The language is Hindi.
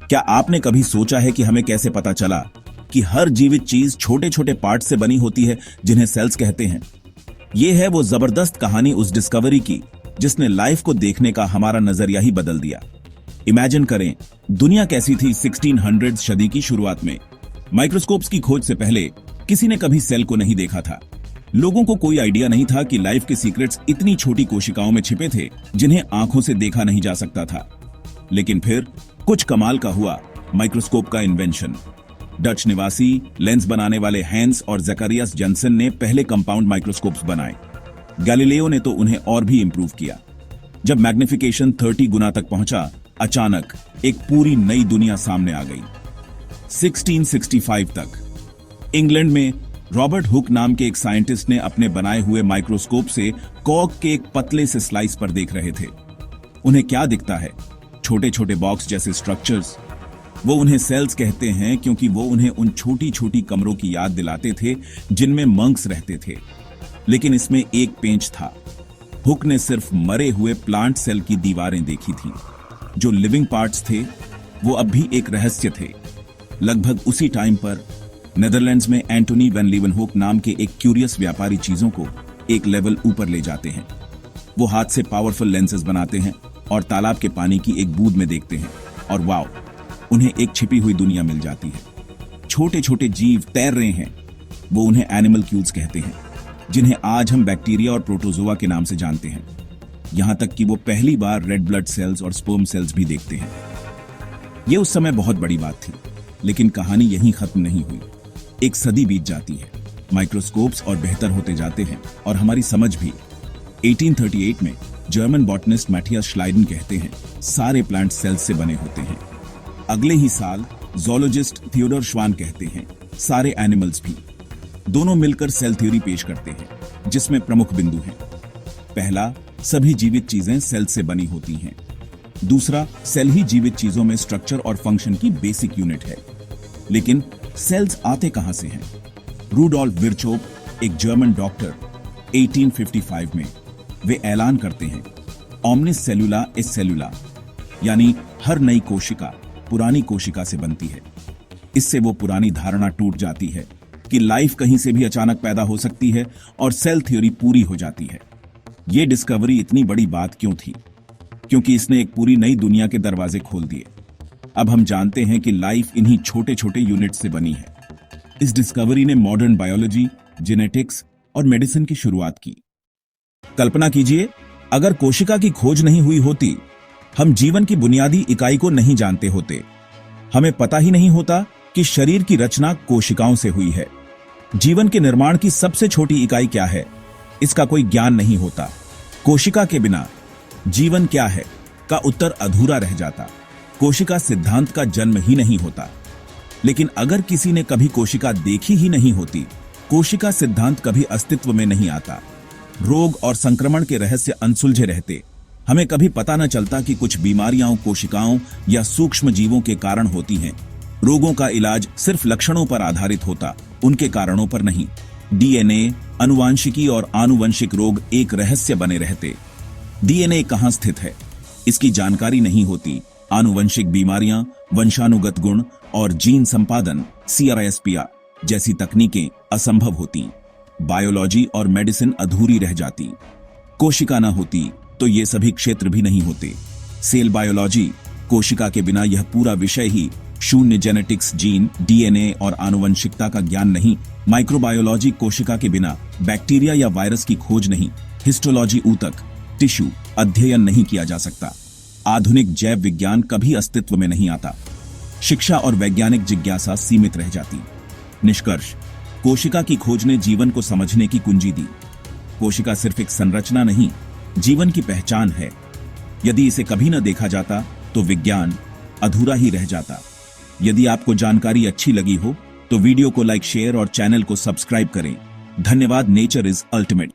क्या आपने कभी सोचा है कि हमें कैसे पता चला कि हर जीवित चीज छोटे छोटे पार्ट से बनी होती है जिन्हें सेल्स कहते हैं? यह है वो जबरदस्त कहानी उस डिस्कवरी की जिसने लाइफ को देखने का हमारा नजरिया ही बदल दिया। इमेजिन करें, दुनिया कैसी थी 1600 सदी की शुरुआत में। माइक्रोस्कोप्स की खोज से पहले किसी ने कभी सेल को नहीं देखा था। लोगों को कोई आइडिया नहीं था कि लाइफ के सीक्रेट्स इतनी छोटी कोशिकाओं में छिपे थे जिन्हें आंखों से देखा नहीं जा सकता था। लेकिन फिर कुछ कमाल का हुआ, माइक्रोस्कोप का इन्वेंशन। डच निवासी लेंस बनाने वाले हैंस और ज़करियास जेनसन ने पहले कंपाउंड माइक्रोस्कोप्स बनाए। गैलीलियो ने तो उन्हें और भी इंप्रूव किया। जब मैग्निफिकेशन 30 गुना तक पहुंचा, अचानक एक पूरी नई दुनिया सामने आ गई। 1665 तक इंग्लैंड में रॉबर्ट हुक नाम के एक साइंटिस्ट ने अपने बनाए हुए माइक्रोस्कोप से कॉर्क के एक पतले से स्लाइस पर देख रहे थे। उन्हें क्या दिखता है? छोटे छोटे बॉक्स जैसे स्ट्रक्चर्स। वो उन्हें सेल्स कहते हैं क्योंकि वो उन्हें उन छोटी छोटी कमरों की याद दिलाते थे जिनमें मंक्स रहते थे। लेकिन इसमें एक पेंच था। हुक ने सिर्फ मरे हुए प्लांट सेल की दीवारें देखी थीं। जो लिविंग पार्ट्स थे वो अब भी एक रहस्य थे। लगभग उसी टाइम पर नेदरलैंड्स में एंटोनी वैन लीeuwenhoek नाम के एक क्यूरियस व्यापारी चीजों को एक लेवल ऊपर ले जाते हैं। वो हाथ से पावरफुल लेंसेज बनाते हैं और तालाब के पानी की एक बूंद में देखते हैं और वाओ, उन्हें एक छिपी हुई दुनिया मिल जाती है। छोटे छोटे जीव तैर रहे हैं। वो उन्हें एनिमल क्यूल्स कहते हैं, जिन्हें आज हम बैक्टीरिया और प्रोटोजोआ के नाम से जानते हैं। यहां तक कि वो पहली बार रेड ब्लड सेल्स और स्पर्म सेल्स भी देखते हैं। ये उस समय बहुत बड़ी बात थी, लेकिन कहानी यहीं खत्म नहीं हुई। एक सदी बीत जाती है, माइक्रोस्कोप्स और बेहतर होते जाते हैं और हमारी समझ भी। 1838 में जर्मन बॉटनिस्ट मैथियास श्लाइडन कहते हैं, सारे प्लांट सेल्स से बने होते हैं। अगले ही साल ज़ूलॉजिस्ट थियोडोर श्वान कहते हैं, सारे एनिमल्स भी। दोनों मिलकर सेल थ्योरी पेश करते हैं, जिसमें प्रमुख बिंदु हैं। पहला, सभी जीवित चीजें सेल से बनी होती हैं। दूसरा, सेल ही जीवित चीजों में स्ट्रक्चर और फंक्शन की बेसिक यूनिट है। लेकिन सेल्स आते कहां से हैं? रूडोल्फ विर्चोव, एक जर्मन डॉक्टर, 1855 में वे ऐलान करते हैं, ओमनिस सेलुला इज सेलुला, यानी हर नई कोशिका पुरानी कोशिका से बनती है। इससे वो पुरानी धारणा टूट जाती है कि लाइफ कहीं से भी अचानक पैदा हो सकती है और सेल थ्योरी पूरी हो जाती है। ये डिस्कवरी इतनी बड़ी बात क्यों थी? क्योंकि इसने एक पूरी नई दुनिया के दरवाजे खोल दिए। अब हम जानते हैं कि लाइफ इन्हीं छोटे छोटे यूनिट से बनी है। इस डिस्कवरी ने मॉडर्न बायोलॉजी, जेनेटिक्स और मेडिसिन की शुरुआत की। कल्पना कीजिए, अगर कोशिका की खोज नहीं हुई होती, हम जीवन की बुनियादी इकाई को नहीं जानते होते। हमें पता ही नहीं होता कि शरीर की रचना कोशिकाओं से हुई है। जीवन के निर्माण की सबसे छोटी इकाई क्या है, इसका कोई ज्ञान नहीं होता। कोशिका के बिना जीवन क्या है का उत्तर अधूरा रह जाता। कोशिका सिद्धांत का जन्म ही नहीं होता। लेकिन अगर किसी ने कभी कोशिका देखी ही नहीं होती, कोशिका सिद्धांत कभी अस्तित्व में नहीं आता। रोग और संक्रमण के रहस्य अनसुलझे रहते। हमें कभी पता न चलता कि कुछ बीमारियां कोशिकाओं या सूक्ष्म जीवों के कारण होती हैं। रोगों का इलाज सिर्फ लक्षणों पर आधारित होता, उनके कारणों पर नहीं। डीएनए, अनुवांशिकी और आनुवंशिक रोग एक रहस्य बने रहते। डीएनए कहां स्थित है, इसकी जानकारी नहीं होती। आनुवंशिक बीमारियां, वंशानुगत गुण और जीन संपादन CRISPR जैसी तकनीकें असंभव होती। बायोलॉजी और मेडिसिन अधूरी रह जाती। कोशिका न होती तो ये सभी क्षेत्र भी नहीं होते। सेल बायोलॉजी, कोशिका के बिना यह पूरा विषय ही शून्य। जेनेटिक्स, जीन, डीएनए और आनुवंशिकता का ज्ञान नहीं। माइक्रोबायोलॉजी, कोशिका के बिना बैक्टीरिया या वायरस की खोज नहीं। हिस्टोलॉजी, ऊतक, टिश्यू अध्ययन नहीं किया जा सकता। आधुनिक जैव विज्ञान कभी अस्तित्व में नहीं आता। शिक्षा और वैज्ञानिक जिज्ञासा सीमित रह जाती। निष्कर्ष, कोशिका की खोज ने जीवन को समझने की कुंजी दी। कोशिका सिर्फ एक संरचना नहीं, जीवन की पहचान है। यदि इसे कभी न देखा जाता तो विज्ञान अधूरा ही रह जाता। यदि आपको जानकारी अच्छी लगी हो तो वीडियो को लाइक, शेयर और चैनल को सब्सक्राइब करें। धन्यवाद। Nature is ultimate.